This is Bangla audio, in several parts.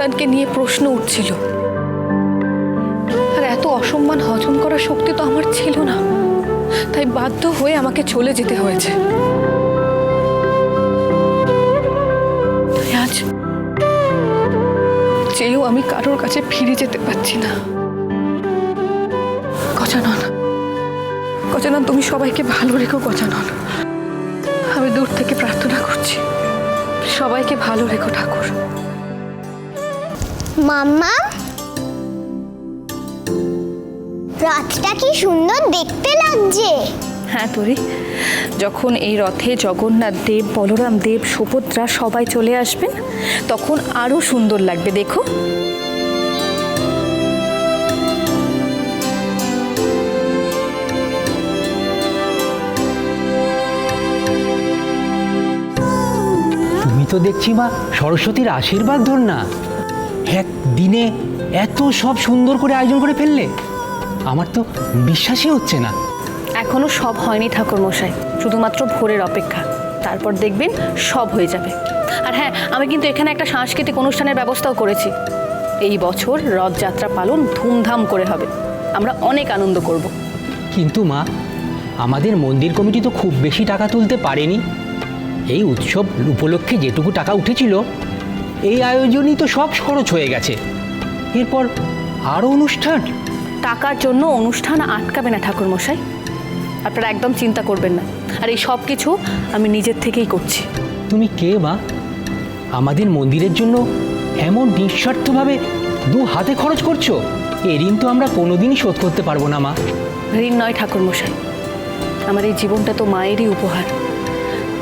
সন্তানকে নিয়ে প্রশ্ন উঠছিল, আর এত অসম্মান হজম করার শক্তি তো আমার ছিল না। তাই বাধ্য হয়ে আমাকে চলে যেতে হয়েছে। আজ চেয়েও আমি কারোর কাছে ফিরে যেতে পারছি না। গজানন, গজানন, তুমি সবাইকে ভালো রেখো গজানন। আমি দূর থেকে প্রার্থনা করছি, সবাইকে ভালো রেখো ঠাকুর। মাম্মা, রথটা কি সুন্দর দেখতে লাগছে। হ্যাঁ তোরি, যখন এই রথে জগন্নাথ দেব, বলরাম দেব, সুভদ্রা সবাই চলে আসবেন তখন আরো সুন্দর লাগবে, দেখো। তুমি তো দেখছি মা সরস্বতীর আশীর্বাদ ধর না, একদিনে এত সব সুন্দর করে আয়োজন করে ফেললে, আমার তো বিশ্বাসই হচ্ছে না। এখনো সব হয়নি ঠাকুর মশাই, শুধুমাত্র ভোরের অপেক্ষা, তারপর দেখবেন সব হয়ে যাবে। আর হ্যাঁ, আমি কিন্তু এখানে একটা সাংস্কৃতিক অনুষ্ঠানের ব্যবস্থাও করেছি। এই বছর রথযাত্রা পালন ধুমধাম করে হবে, আমরা অনেক আনন্দ করব। কিন্তু মা, আমাদের মন্দির কমিটি তো খুব বেশি টাকা তুলতে পারেনি। এই উৎসব উপলক্ষে যেটুকু টাকা উঠেছিল এই আয়োজনই তো সব খরচ হয়ে গেছে। এরপর আরও অনুষ্ঠান। টাকার জন্য অনুষ্ঠান আটকাবে না ঠাকুর মশাই, আপনারা একদম চিন্তা করবেন না। আর এই সব কিছু আমি নিজের থেকেই করছি। তুমি কে মা? আমাদের মন্দিরের জন্য এমন নিঃস্বার্থভাবে দু হাতে খরচ করছো, এ ঋণ তো আমরা কোনোদিনই শোধ করতে পারবো না মা। ঋণ নয় ঠাকুর মশাই, আমার এই জীবনটা তো মায়েরই উপহার,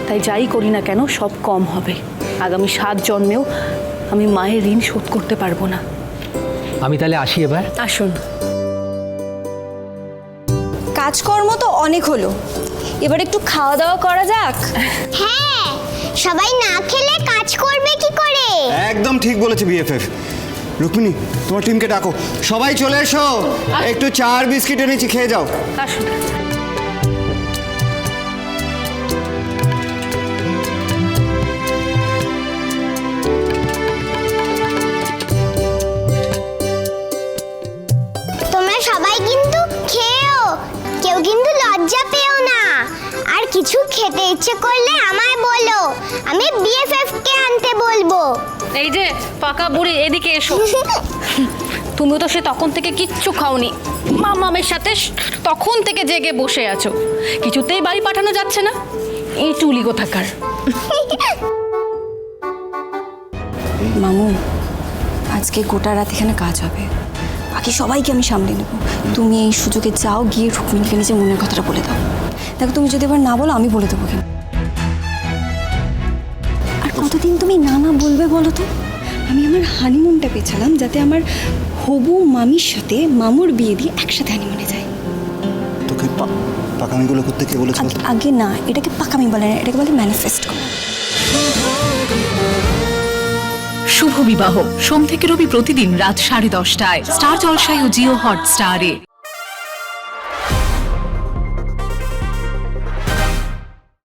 তাই যাই করি না কেন সব কম হবে। আগামী 7 জন্মেও আমি মায়ের ঋণ শোধ করতে পারবো না। আমি তাহলে আসি এবার। আসুন। কাজকর্ম তো অনেক হলো, এবার একটু খাওয়া দাওয়া করা যাক। হ্যাঁ, সবাই না খেলে কাজ করবে কি করে? একদম ঠিক বলেছে বিএফএফ। রুক্মিণী, তোমার টিমকে ডাকো, সবাই চলে এসো, একটু চা আর বিস্কিট এনেছি, খেয়ে যাও। আসুন। তোমরা সবাই কিন্তু খেয়েও, কেউ কিন্তু লজ্জা পেও না। আর কিছু খেতে ইচ্ছে করলে আমায় বলো, আমি বিএফএফ কে আনতে বলবো। এই যে পাকা বুড়ি, এদিকে এসো। তুমি তো সে তখন থেকে কিচ্ছু খাওনি, মামামের সাথে তখন থেকে জেগে বসে আছো, কিছুতেই বাড়ি পাঠানো যাচ্ছে না। এই চুলি কোথাকার। মামু, আজকে গোটা রাত এখানে কাজ হবে, বাকি সবাইকে আমি সামলে নেব। তুমি এই সুযোগে যাও, গিয়ে রুক্মিণীকে নিজে মনের কথাটা বলে দাও। দেখো, তুমি যদি এবার না বলো আমি বলে দেবো। কেন আর কতদিন তুমি না না বলবে বলো তো? আমি আমার হানিমুনটা পেছালাম যাতে আমার হবু মামির সাথে মামুর বিয়ে দিয়ে একসাথে হানিমুনে যাই। তোকে পাকামিগুলো করতে কে বলেছে? আগে না, এটাকে পাকামি বলে না, এটাকে বলে ম্যানিফেস্ট করা। শুভ বিবাহ সোম থেকে রবি প্রতিদিন রাত 10:30টায় স্টার জলসায় ও জিও হটস্টারে।